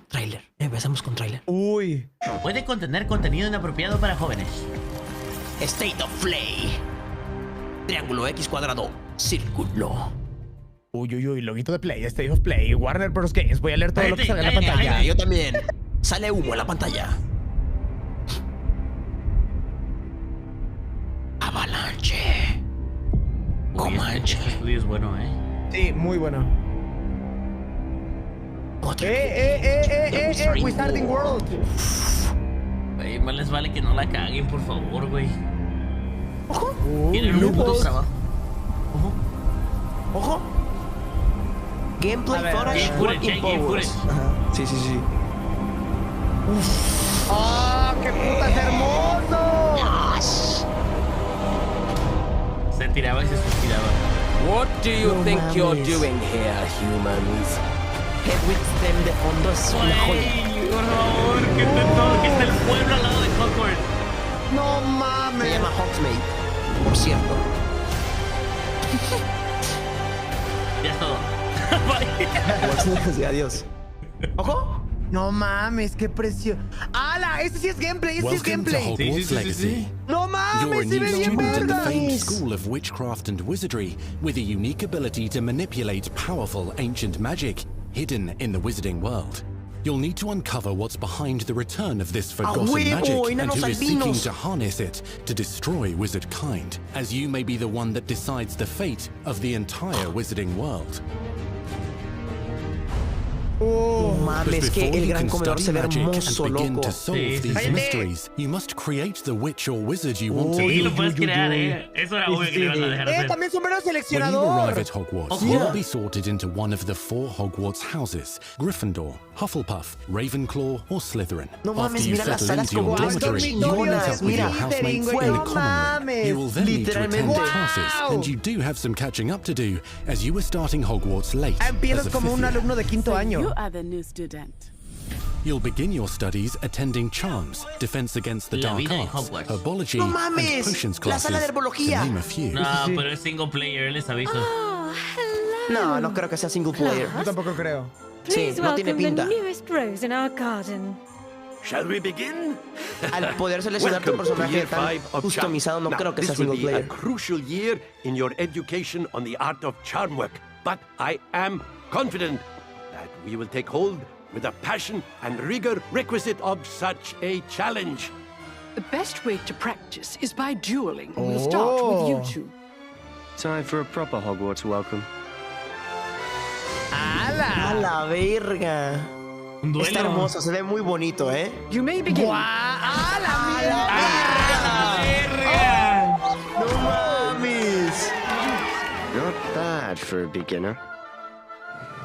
Tráiler. Empezamos con tráiler. Uy. Puede contener contenido inapropiado para jóvenes. State of Play. Triángulo X cuadrado. Círculo. Uy, loguito de Play, State of Play, Warner Bros. Games. Voy a leer todo lo que salga en la pantalla. Yo también. Sale humo en la pantalla. Avalanche. Comanche. Este estudio es bueno, Sí, muy bueno. Wizarding World. Güey, más les vale que no la caguen, por favor, güey. Ojo. Tienen un puto trabajo. Ojo. Gameplay footage. Game footage. Sí. ¡Ah, qué putas hermoso! Yes. Se tiraba y se suicidaba. What do you think you're doing here, humans? Hedwig's Dem de fondo es una joya. Güey, por favor, que esté el pueblo al lado de Hogwarts. ¡No Se mames! llama Hogsmeade, por cierto. Ya es todo. Sí, adiós. ¡Ojo! No mames, qué precioso. ¡Hala! Ese sí es gameplay, ese sí es Welcome to gameplay. Hogwarts Legacy. ¡No You're a mames! ¡Se new ve bien student at the famed verga! School of Witchcraft and Wizardry with a unique ability to manipulate powerful ancient magic hidden in the wizarding world. You'll need to uncover what's behind the return of this forgotten magic and who is seeking to harness it to destroy wizard kind, as you may be the one that decides the fate of the entire wizarding world. No But mames, que before el you gran can comedor study se ve magic hermoso, and begin loco. to solve these mysteries, you must create the witch or wizard you want to Sí, be. lo puedes crear, Eso era obvio que lo iban a dejar hacer. También sombrero When you seleccionador. arrive at Hogwarts, you will be sorted into one of the 4 Hogwarts houses: Gryffindor, Hufflepuff, Ravenclaw, or Slytherin. No After mames, you mira las settle salas into your como dormitory, you will meet dormitorios. up with Mira, your housemates güey, in the no common room. You will then need to attend Literalmente. classes, and you do have some catching up to do, as you are starting Hogwarts late Empiezas as a como un 5th year. alumno de quinto So año. you are the new student. You'll begin your studies attending Charms, Defense Against the La Dark vida en Arts, Hogwarts. Herbology, No and mames, Potions la sala de classes, to herbología. name a few. No, pero es single player, les aviso. Oh, hello. No creo que sea single player. Yo tampoco creo. Sí, Please no tiene welcome pinta. the newest rose in our garden. Shall we begin? Al poder seleccionar tu Welcome to personaje year tan 5 of customizado, no Charm. creo Now, que sea this will single be a player. crucial year in your education on the art of charm work, but I am confident that we will take hold with the passion and rigor requisite of such a challenge. The best way to practice is by dueling. We'll start with you two. Time for a proper Hogwarts welcome. A la verga. Un duelo. Está hermoso, se ve muy bonito, You may begin. ¡Ah, la No mames. Not bad for a beginner.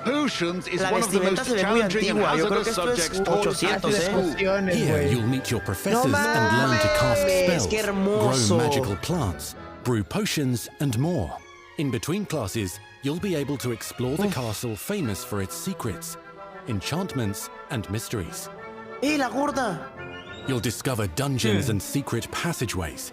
Potions is La one of the vestimenta most se ve muy challenging and antigua. Yo creo que hazardous esto es subjects taught 800, Pociones, Here, güey. you'll meet your professors No and learn to cast mames, spells, qué grow hermoso. magical plants, brew potions, and more. In between classes, you'll be able to explore the castle famous for its secrets, enchantments, and mysteries. La gorda. You'll discover dungeons and secret passageways,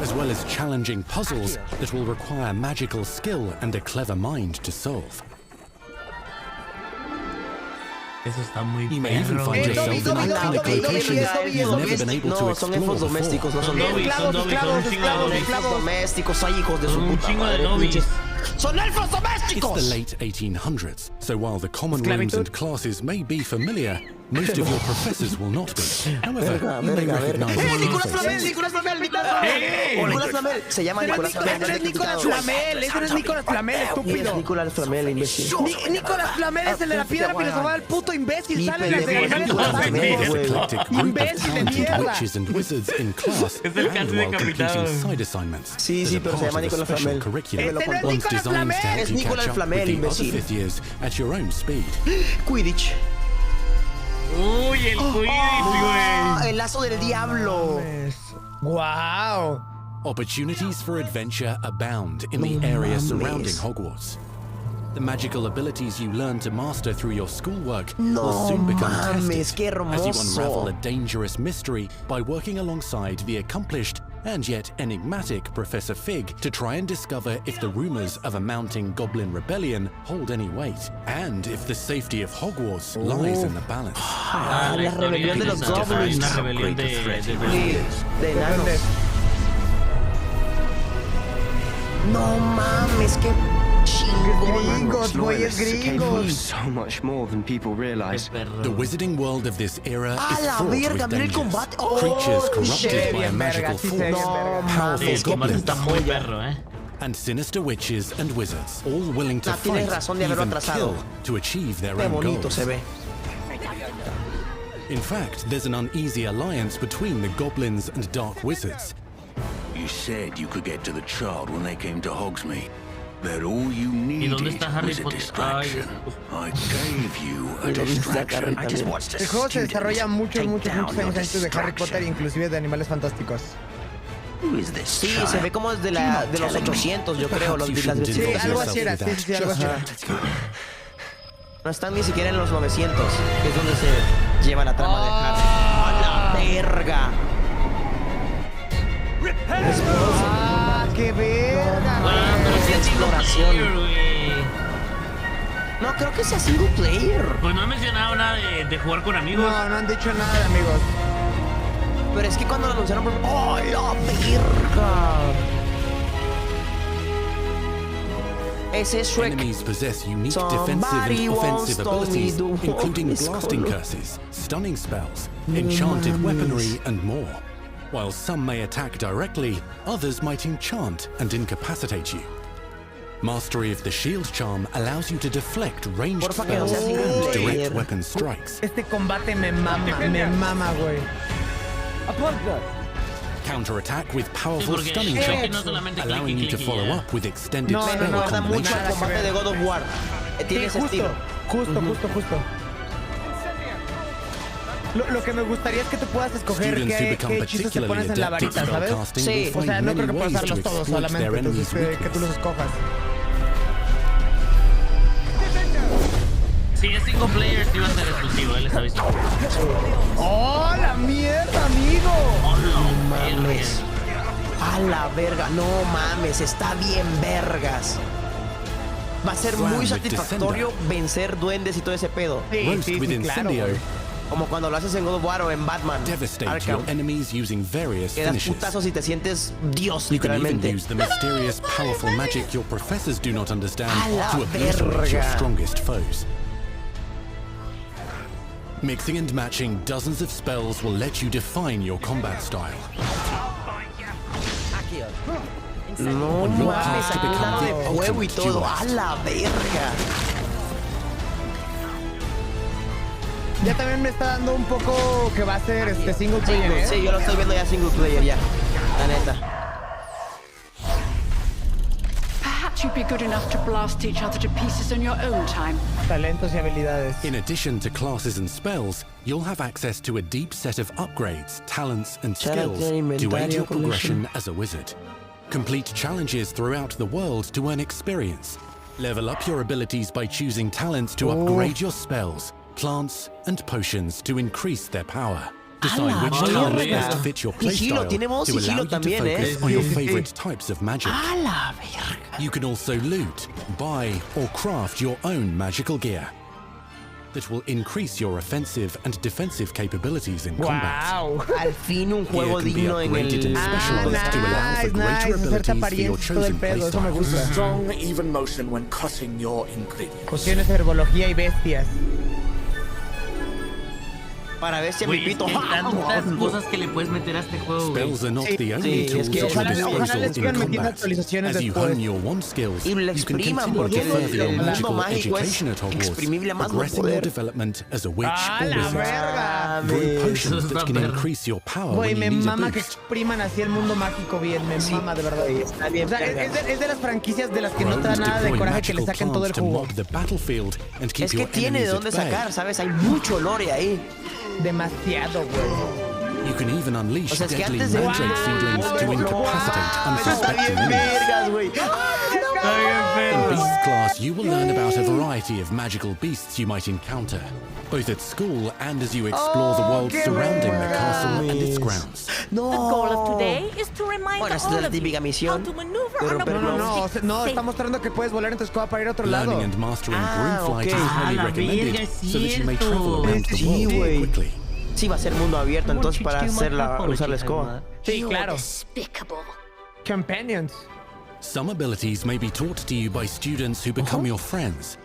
as well as challenging puzzles that will require magical skill and a clever mind to solve. Eso está muy You may even perro, find güey. yourself in Dobby, iconic Dobby, locations Dobby, you've never been able to No, son explore elfos before. domésticos, no son Dobby, dobbies. son dobbies, son un chingo de dobbies. Elfos domésticos, hay hijos de su Un puta chingo de madre. dobbies. pinches. ¡Son elfos It's the domésticos! late 1800s, so while the common rooms and classes may be familiar, most of your professors will not be. However, you may recognize Nicolás some Flamel, faces. Nicolás Flamel, Nicolás Flamel. Nicolás Flamel, se llama Nicolás Flamel. Ese es Nicolás Flamel, ese es Nicolás Flamel, Y es estúpido. Nicolás Flamel, imbécil. Nicolás Flamel es el de la piedra filosofal, el puto imbécil. Sí, Sale en las pendejo, de Nicolás Flamel, This güey. eclectic group of Imbécil de talented mierda. witches and wizards in class Es el and casi while decapitado. completing side assignments. Sí, as sí, a pero se part llama of a Nicolás special Flamel. curriculum. Ese no es One's Nicolás designed to Flamel. help Es you Nicolás catch up Flamel, with the other imbécil. fifth years at your own speed. Quidditch. Uy, el Quidditch, güey. El lazo del diablo. Wow. Opportunities for adventure abound in the area surrounding Hogwarts. The magical abilities you learn to master through your schoolwork will soon become mames, tested qué as you hermoso. unravel a dangerous mystery by working alongside the accomplished and yet enigmatic Professor Fig to try and discover if the rumors of a mounting goblin rebellion hold any weight, and if the safety of Hogwarts lies in the balance. La rebelión de los goblins. La rebelión de enanos. No mames, qué Gringos, güeyes gringos. So much more than people realize. The wizarding world of this era is la fraught verga, with mira el dangers. combate. Creatures corrupted by a bien magical verga, sí se force, ve bien verga. powerful El combate goblins, está muy perro, and sinister witches and wizards, all willing to tienes fight, razón de haberlo even atrasado. kill, to achieve their Qué own bonito goals. se ve. In fact, there's an uneasy alliance between the goblins and dark wizards. You said you could get to the child when they came to Hogsmeade. That all you ¿Y dónde needed está Harry was a Potter? distraction. I gave you a distraction. I just watched a El juego se student desarrolla muchos take años down your antes de Harry Potter, distraction. inclusive de Animales Fantásticos. Who is this Sí, child? se ve como desde de los 800, yo creo, las Perhaps you shouldn't veces. involve algo yourself así era, with sí, that sí, algo just así era. yet. No están ni siquiera en los 900, que es donde se lleva la trama de Harry. ¡A la verga! ¡Ah, qué verga! Pero sí es single exploración. player, güey. No, creo que sea single player. Pues no he mencionado nada de jugar con amigos. No, no han dicho nada de amigos. Pero es que cuando lo anunciaron, ¡oh, la verga! Ese es Shrek. Enemies possess unique Somebody defensive and once offensive told me abilities, the including war is blasting gone. curses, stunning spells, enchanted weaponry, and more. While some may attack directly, others might enchant and incapacitate you. Mastery of the shield charm allows you to deflect ranged Porfa, que no spells sea single and player. direct weapon strikes. Este combate me mama, güey. Counterattack with powerful porque stunning Shrek charms, no solamente allowing you to clicky, follow ya. up with extended No, no, spell no, Recuerda mucho combinations. al combate de God of War. Tiene Sí, ese justo, estilo. justo. Lo que me gustaría es que tú puedas escoger Students who qué become hechizos te particularly pones en la adept at varita, ¿sabes? spellcasting Sí, will O find sea, no many creo que puedas ways to usarlos todos exploit their solamente, enemy's entonces que tú los weakness. escojas. Si es single player, sí va a ser exclusivo, él está diciendo. ¡Oh, la mierda, amigo! No Mames. A la verga, no mames, está bien vergas. Va a ser muy satisfactorio vencer duendes y todo ese pedo. Roast with Incendio. Como cuando lo haces en God of War o en Batman. Devastate Arkham. your enemies using various Que das finishes. putazos y te sientes Dios, You can even literalmente. use the mysterious, powerful magic your professors do not understand A la to obliterate your verga. strongest foes. Mixing and matching dozens of spells will let you define your combat style. No On your mames, path to aquí become nada the de fuego y ultimate todo. duelist. A la verga. Ya también me está dando un poco que va a ser single player, ¿eh? Sí, yo lo estoy viendo ya single player ya. La neta. Perhaps you'd be good enough to blast each other to pieces in your own time. Talentos y habilidades. In addition to classes and spells, you'll have access to a deep set of upgrades, talents, and skills to aid your progression as a wizard. Complete challenges throughout the world to earn experience. Level up your abilities by choosing talents to upgrade your spells, plants, and potions to increase their power. Decide which talents best fit your playstyle to allow you to focus on your favorite types of magic. A la verga. You can also loot, buy, or craft your own magical gear that will increase your offensive and defensive capabilities in combat. ¡Wow! Al fin un Gear juego can be digno en el... upgraded and specialized to allow for greater hacerte abilities for your apariencias, todo el chosen pedo, eso me playstyle. gusta. Strong, even motion when cutting your ingredients. Cuestiones de herbología y bestias. Para ver si a mi Güey, es pito... que hay tantas cosas que le puedes meter a este juego, güey. Spells are not Sí, the only sí, tools es que at your ojalá les disposal sigan in metiendo combat. actualizaciones As you después. hone your wand skills, Y lo you can expriman, continue porque to further your el mundo magical mágico es education at Hogwarts, exprimible a más no progressing your poder. development as a witch ¡Ah, or la wizard. verga! Brew potions Eso that está can perro. increase your power Güey, when me you need a mama que boost. expriman así el mundo mágico bien, me mama de verdad. Está bien, O sea, es de las franquicias de las que no te da nada de Deploy coraje que le magical saquen todo el plants to jugo. mock the battlefield and keep Es que your tiene de enemies dónde at bay. sacar, ¿sabes? Hay mucho lore ahí. Demasiado, güey. You can even unleash O sea, es que deadly antes de... mandrake seedlings to incapacitate Está unsuspecting bien enemies. vergas, güey. In Beast Class, Hogwarts, you will learn about a variety of magical beasts you might encounter, both at school and as you explore the world surrounding the castle and its grounds. No. The goal of today is to remind Bueno, esa es all la of you típica how misión to maneuver de on a romper globos. No, está mostrando que puedes volar en tu escoba para ir a otro lado. Learning and mastering broom flight ok. is highly la recommended verga, es so that you may cierto. travel around the Sí, world güey. quickly. Sí, va a ser mundo abierto entonces para hacer usar la escoba. Sí, claro. Companions. Some abilities may be taught to you by students who become your friends.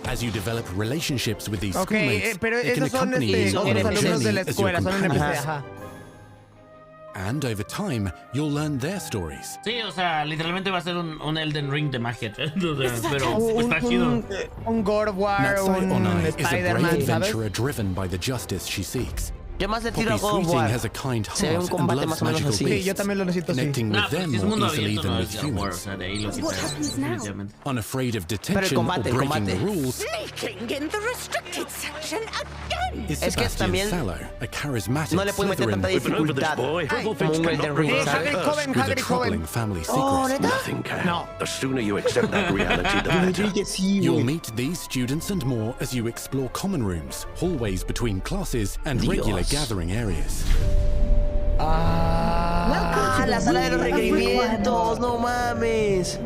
As you develop relationships with these schoolmates, pero they can esos son accompany you on otros your alumnos de la journey as your escuela, son NPC, companions. ajá. And over time, you'll learn their stories. Sí, o sea, literalmente va a ser un Elden Ring de magia. O sea, pero está chido. Un God of War, Natsai un Onai is a brave Spider-Man, ¿sabes? adventurer driven by the justice she seeks. Yo más le tiro Poppy a God of Sweeting War. has a kind Se ve un heart and combate loves más o menos magical así. Sí, yo beasts, también lo necesito así. connecting No, with pues them si es more mundo easily abierto, than no with es God of War, o humans. sea, de ahí lo What quitaron, happens now? definitivamente. Unafraid of Pero detection or el breaking combate. the rules, Sneaking in the restricted section again. is Es que Sebastian también Sallow, a charismatic no le puede meter tanta Slytherin dificultad como un Elden Ring, Sí, ¿sabes? Hagrid joven, with a Hagrid troubling joven. family Oh, secret. ¿neta? Nothing can. No. The sooner you accept that reality, the better. Sí, You'll güey. meet these students and more as you explore common rooms, hallways between classes, and regular Dios. gathering areas. Ah, la sala de los requerimientos, no mames.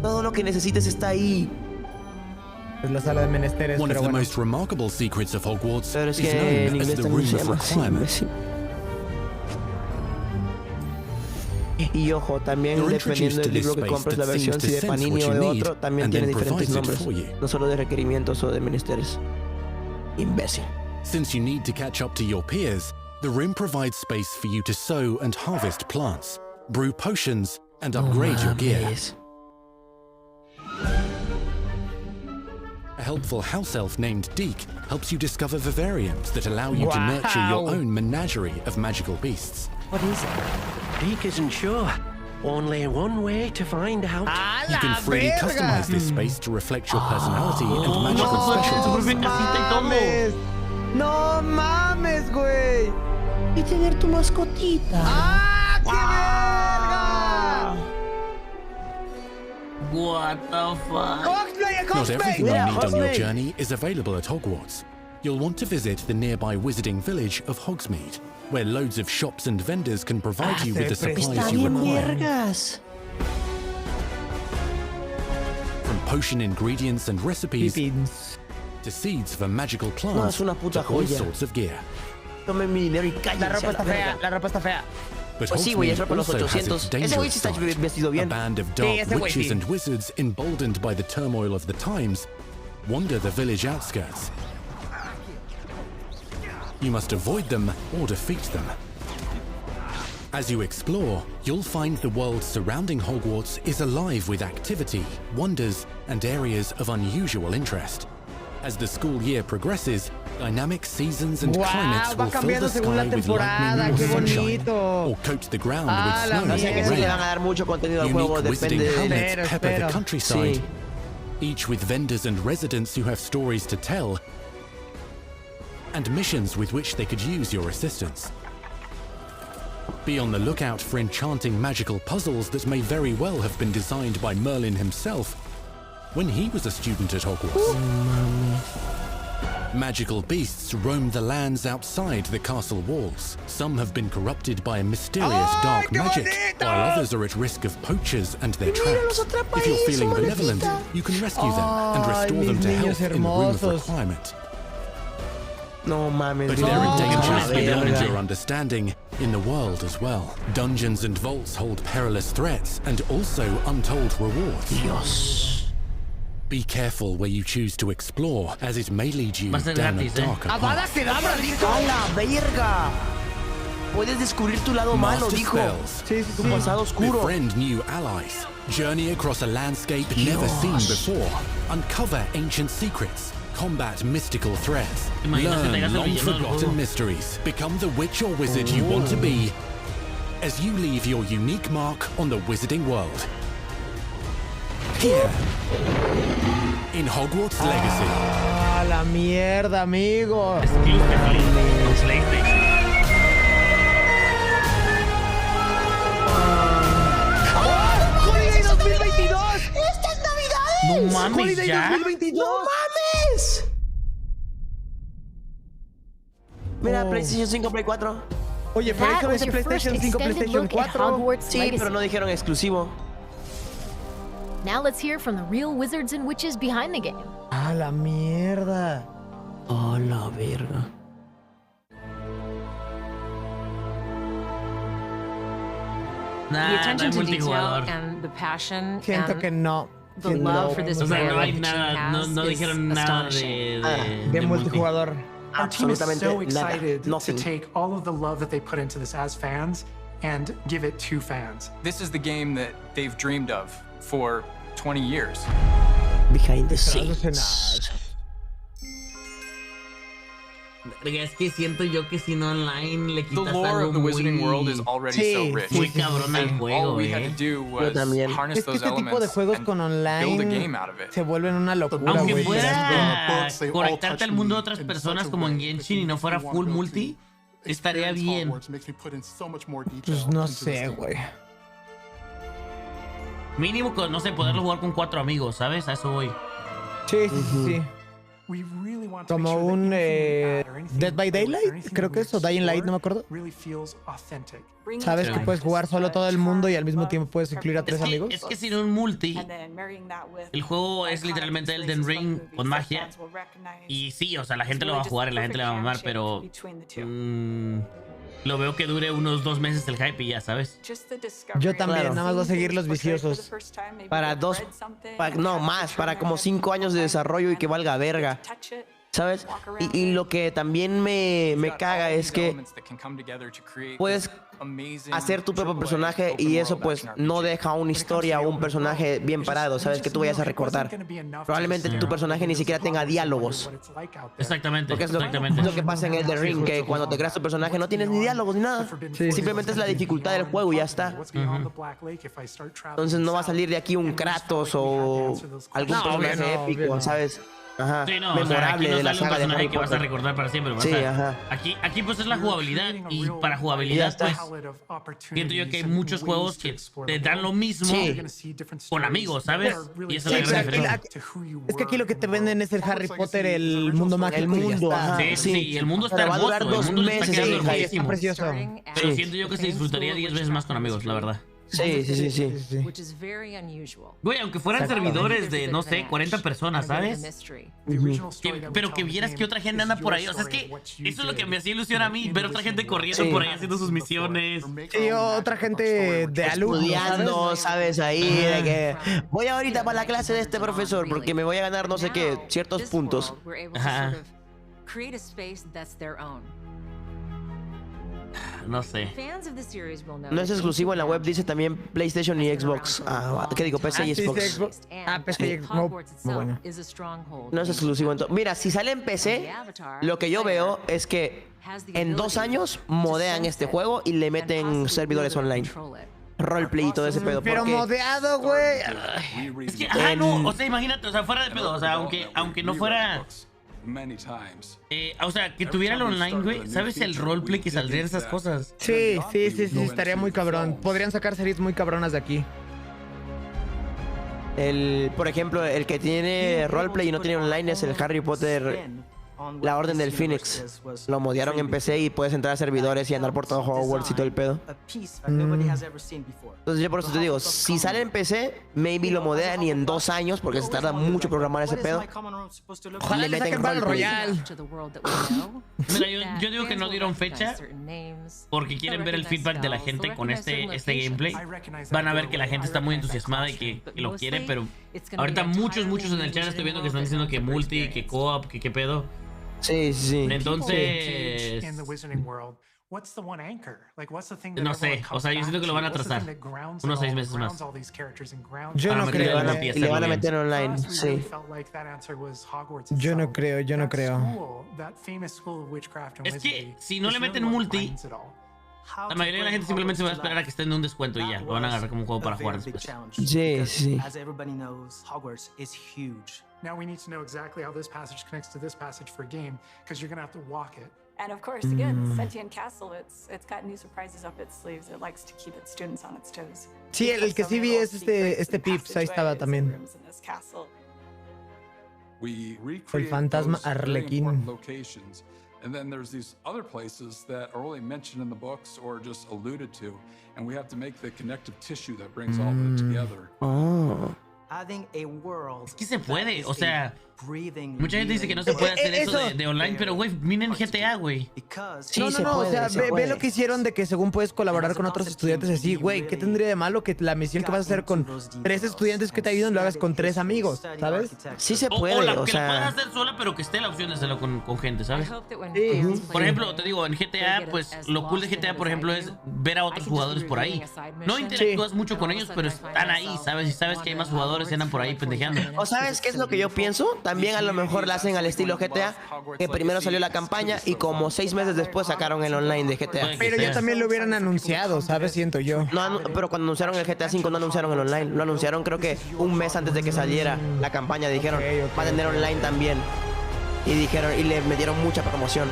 Todo lo que necesites está ahí. Es la sala de menesteres, One of pero the bueno. most remarkable secrets of Hogwarts Pero es is que en known as inglés the también Room se of llama así, Requirement. imbécil. Y ojo, también You're dependiendo introduced to del libro this que space compres, la that seems versión to si de sense Panini what o you de need otro, también and tiene then diferentes provides it nombres. for you. No solo de requerimientos o de menesteres. Imbécil. Since you need to catch up to your peers, the room provides space for you to sow and harvest plants, brew potions, and upgrade your gear. Mames. A helpful house elf named Deke helps you discover vivariums that allow you to nurture your Wow. own menagerie of magical beasts. What is it? Deke isn't sure. Only one way to find out. ¡A You can la freely verga! customize this space to reflect your personality and magical no, specialties. su propia casita y todo. mames. No mames, güey. Y tener tu mascotita. ¡Ah, qué What the fuck? verga! ¡Cosplay, Not everything cosplay! you need on your Hogsmeade. journey is available at Hogwarts. You'll want to visit the nearby wizarding village of Hogsmeade, where loads of shops and vendors can provide you with the se supplies Está you bien require. vergas. From potion ingredients and recipes Pipins. to seeds for magical plants No, es una puta to all joya. sorts of gear. Tome mi dinero y La cállense ropa a está la fea, verga. la ropa está fea. But Pues sí, güey, es Hogsmeade ropa de los also has 800. its Ese güey sí dangerous está side. vestido A bien. band of Sí, dark ese güey witches sí. and wizards emboldened by the turmoil of the times wander the village outskirts. You must avoid them or defeat them. As you explore, you'll find the world surrounding Hogwarts is alive with activity, wonders, and areas of unusual interest. As the school year progresses, dynamic seasons and Wow, climates va will fill cambiando the según la sky with temporada, lightning or qué sunshine, bonito. or coat the ground Ah, with la snow O sea que or sí le rain. van a dar mucho contenido al juego, Unique wizarding depende de... helmets pepper the espero. countryside, Sí. each with vendors and residents who have stories to tell, and missions with which they could use your assistance. Be on the lookout for enchanting magical puzzles that may very well have been designed by Merlin himself when he was a student at Hogwarts. Magical beasts roam the lands outside the castle walls. Some have been corrupted by a mysterious dark qué magic, bonito! while others are at risk of poachers and their Mira, los traps. atrapa If you're ahí, feeling su benevolent, oreja. you can rescue them and Ay, restore them mis to niños health in the Room of hermosos. Requirement. No mames. But no, they're in danger la beyond verga. your understanding in the world as well. Dungeons and vaults hold perilous threats and also untold rewards. Dios. Be careful where you choose to explore, as it may lead you Va a ser down a gratis, ¿eh? darker ¡Avada path. Kedavra, dijo! ¡A la verga! Puedes descubrir tu lado malo, Master dijo. spells. Sí, sí, Tu sí. pasado oscuro. Befriend new allies. Journey across a landscape never seen before. Uncover ancient secrets. Combat mystical threats. Imagínate, Learn pegas el long villano del forgotten juego. mysteries. Become the witch or wizard you want to be as you leave your unique mark on the wizarding world. Here, in Hogwarts Legacy. ¡Ah, la mierda, amigo! Exclusively on PlayStation. ¡Holiday 2022! ¡Esta es Navidad, mames, Holiday ¿ya? 2022. ¡No mames! Mira, PlayStation 5, Play 4. Oye, pero eso es PlayStation 5, PlayStation 4. Sí, pero no dijeron exclusivo. Now let's hear from the real wizards and witches behind the game. ¡A la mierda! ¡Oh, la verga! The Nah, no attention hay to detail multijugador. and the passion Siento and que no. the Siento love for this O sea, no hay brand that nada, she has no is dijeron nada astonishing. de multijugador. Our team is Absolutamente so nada. excited to Nothing. take all of the love that they put into this as fans and give it to fans. This is the game that they've dreamed of for 20 years. Behind the scenes. Es que siento yo que si no online le The quitas lore algo of the Wizarding muy... World is already so rich. Muy cabrón el And juego, all we had to do was harness Es que those este tipo de elements juegos and con build a game online out of it. se vuelven una locura, Aunque güey. fuera conectarte al mundo de otras personas como en Genshin y no fuera full multi, estaría bien. Pues no sé, güey. Mínimo, no sé, poderlo jugar con 4 amigos, ¿sabes? A eso voy. Sí, sí, sí. Como un Dead by Daylight, creo que es, o Dying Light, no me acuerdo. Sabes que puedes jugar solo todo el mundo y al mismo tiempo puedes incluir a 3 amigos. Es que sin un multi, el juego es literalmente Elden Ring con magia. Y sí, o sea, la gente lo va a jugar y la gente le va a mamar, pero... lo veo que dure unos 2 meses el hype y ya, ¿sabes? Yo también, nada más voy a seguir los viciosos. Para no más, para como 5 años de desarrollo y que valga verga. ¿Sabes? Y lo que también me caga es que puedes hacer tu propio personaje y eso pues no deja una historia o un personaje bien parado, ¿sabes? Que tú vayas a recordar. Probablemente tu personaje ni siquiera tenga diálogos. Exactamente, Porque es lo que pasa en Elden Ring, que cuando te creas tu personaje no tienes ni diálogos ni nada. Simplemente es la dificultad del juego y ya está. Entonces no va a salir de aquí un Kratos o algún personaje épico, ¿sabes? Ajá, sí, no, memorable, o sea, aquí no de la sale un saga de personaje Harry que vas a Potter. recordar para siempre. Sí, o sea, ajá. Aquí pues es la jugabilidad y para jugabilidad pues siento yo que hay muchos juegos que te dan lo mismo con amigos, ¿sabes? Y esa es la gran diferencia. Es que aquí lo que te venden es el Harry Potter, el mundo mágico. El mundo, ajá. Sí, el mundo está Pero va a hermoso, durar 2 el mundo está meses, quedando está hermosísimo. precioso. Pero siento yo que se disfrutaría 10 veces más con amigos, la verdad. Sí. Güey, aunque fueran servidores de, no sé, 40 personas, ¿sabes? Pero que vieras que otra gente anda por ahí. O sea, es que eso es lo que me hacía ilusión a mí, ver otra gente corriendo por ahí haciendo sus misiones. Sí, otra gente de alumnos, estudiando, ¿sabes? Ahí, de que voy ahorita para la clase de este profesor porque me voy a ganar no sé qué, ciertos puntos. Ajá. No sé. No es exclusivo en la web, dice también PlayStation y Xbox. ¿Qué digo? PC y Xbox. PC y Xbox. Muy bueno. No es exclusivo. Mira, si sale en PC, lo que yo veo es que en 2 años modean este juego y le meten servidores online. Roleplay y todo ese pedo. Pero modeado, güey. Es que, no, o sea, imagínate, o sea, fuera de pedo, o sea, aunque no fuera... o sea, que tuviera el online, güey. ¿Sabes el roleplay que saldría de esas cosas? Sí, estaría muy cabrón. Podrían sacar series muy cabronas de aquí. Por ejemplo, el que tiene roleplay y no tiene online es el Harry Potter, la Orden del Phoenix. Lo modearon en PC y puedes entrar a servidores y andar por todo Hogwarts y todo el pedo. Entonces yo por eso te digo, si sale en PC, maybe lo modean y en 2 años, porque se tarda mucho programar ese pedo, ojalá le saquen Battle Royale. Mira, yo digo que no dieron fecha porque quieren ver el feedback de la gente con este gameplay. Van a ver que la gente está muy entusiasmada y que lo quiere, pero ahorita muchos en el chat estoy viendo que están diciendo que multi, que co-op, que qué pedo. Sí. Entonces... No sé, o sea, yo siento que lo van a atrasar unos 6 meses más. Yo no creo. Le van a meter online, sí. Yo no creo. Es que si no le meten multi, la mayoría de la gente simplemente se va a esperar a que estén en un descuento y ya. Lo van a agarrar como un juego para jugar después. Sí. Now we need to know exactly how this passage connects to this passage for a game, because you're gonna have to walk it. And of course, again, Sentient Castle, it's got new surprises up its sleeves. It likes to keep its students on its toes. Sí, el que sí vi es este Pips, ahí estaba también. El fantasma Arlequín. And then there's these other places that are only mentioned in the books or just alluded to, and we have to make the connective tissue that brings all of it together. Oh. Es que se puede, o sea, mucha gente dice que no se puede hacer eso de online, pero güey, miren GTA, güey. Sí, no, o sea, ve lo que hicieron de que según puedes colaborar con otros estudiantes así, güey, ¿qué tendría de malo que la misión que vas a hacer con 3 estudiantes que te ayudan lo hagas con 3 amigos, ¿sabes? Sí se puede, o que la puedas hacer sola, pero que esté la opción de hacerlo con gente, ¿sabes? Sí. Por ejemplo, te digo, en GTA, pues lo cool de GTA, por ejemplo, es ver a otros jugadores por ahí. No interactúas mucho con ellos, pero están ahí, ¿sabes? Y sabes que hay más jugadores que andan por ahí pendejeando. ¿O sabes qué es lo que yo pienso? También a lo mejor la hacen al estilo GTA, que primero salió la campaña y como 6 meses después sacaron el online de GTA. Pero ya también lo hubieran anunciado, ¿sabes? Siento yo. No, pero cuando anunciaron el GTA 5 no anunciaron el online. Lo anunciaron creo que un mes antes de que saliera la campaña. Dijeron, va a tener online también. Y dijeron, y le metieron mucha promoción.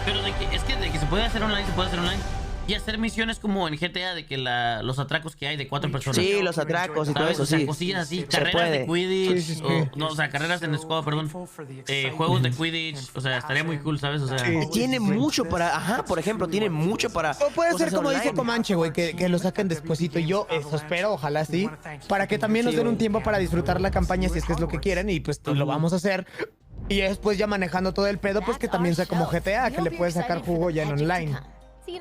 Pero de que se puede hacer online, se puede hacer online. Y hacer misiones como en GTA de que los atracos que hay de 4 personas. Sí, los atracos y todo eso, o sea, sí. cosillas así, carreras de Quidditch, o sea, carreras en escoba, perdón. Juegos de Quidditch, o sea, estaría muy cool, ¿sabes? O sea, tiene mucho para, por ejemplo, tiene mucho para. O puede ser como dice Comanche, güey, que lo saquen despuesito. Yo eso espero, ojalá sí, para que también nos den un tiempo para disfrutar la campaña si es que es lo que quieren y pues lo vamos a hacer. Y después ya manejando todo el pedo, pues que también sea como GTA, que le puedes sacar jugo ya en online.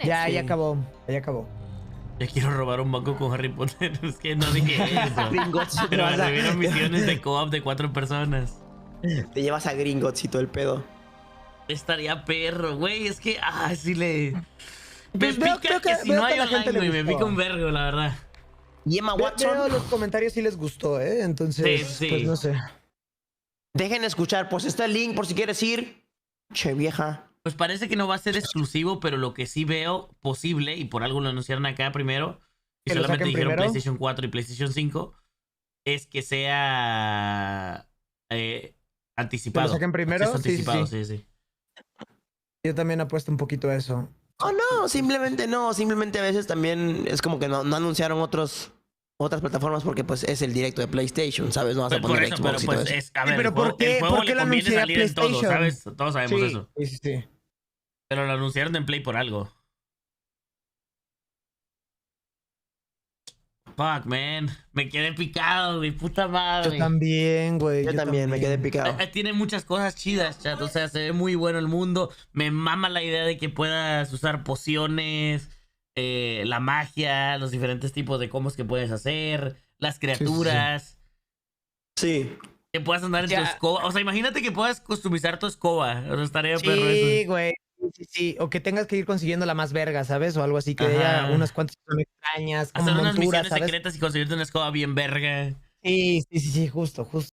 Ya acabó. Ya quiero robar un banco con Harry Potter. Es que no dije eso. Gringotts, pero me vieron misiones de co-op de 4 personas. Te llevas a Gringotts y todo el pedo. Estaría perro, güey. Es que, sí le... Me Pues pica que si no hay online, me pica un vergo, la verdad. Y Emma Watson. Veo los comentarios sí les gustó, ¿eh? Entonces, sí. pues no sé. Dejen escuchar, pues está el link por si quieres ir. Che, vieja. Pues parece que no va a ser exclusivo, pero lo que sí veo posible, y por algo lo anunciaron acá primero, y solamente dijeron primero? PlayStation 4 y PlayStation 5, es que sea anticipado. ¿Que lo saquen primero? Anticipado, sí. Yo también apuesto un poquito a eso. Oh, no, simplemente a veces también es como que no anunciaron otras plataformas porque pues es el directo de PlayStation, ¿sabes? No vas a poner eso, Xbox y todo eso. Pero ¿por qué lo anunciaría PlayStation? Todo, ¿sabes? Todos sabemos eso. Sí. Pero lo anunciaron en Play por algo. Fuck, man. Me quedé picado, mi puta madre. Yo también, güey. Yo también me quedé picado. Tiene muchas cosas chidas, chat. O sea, se ve muy bueno el mundo. Me mama la idea de que puedas usar pociones, la magia, los diferentes tipos de combos que puedes hacer, las criaturas. Sí. Que puedas andar en tu escoba. O sea, imagínate que puedas customizar tu escoba. O sea, estaría perro eso. Sí, güey. Sí. O que tengas que ir consiguiendo la más verga, ¿sabes? O algo así, que haya unas cuantas que son extrañas. Como hacer unas monturas, misiones ¿sabes? secretas y conseguirte una escoba bien verga. Sí, justo.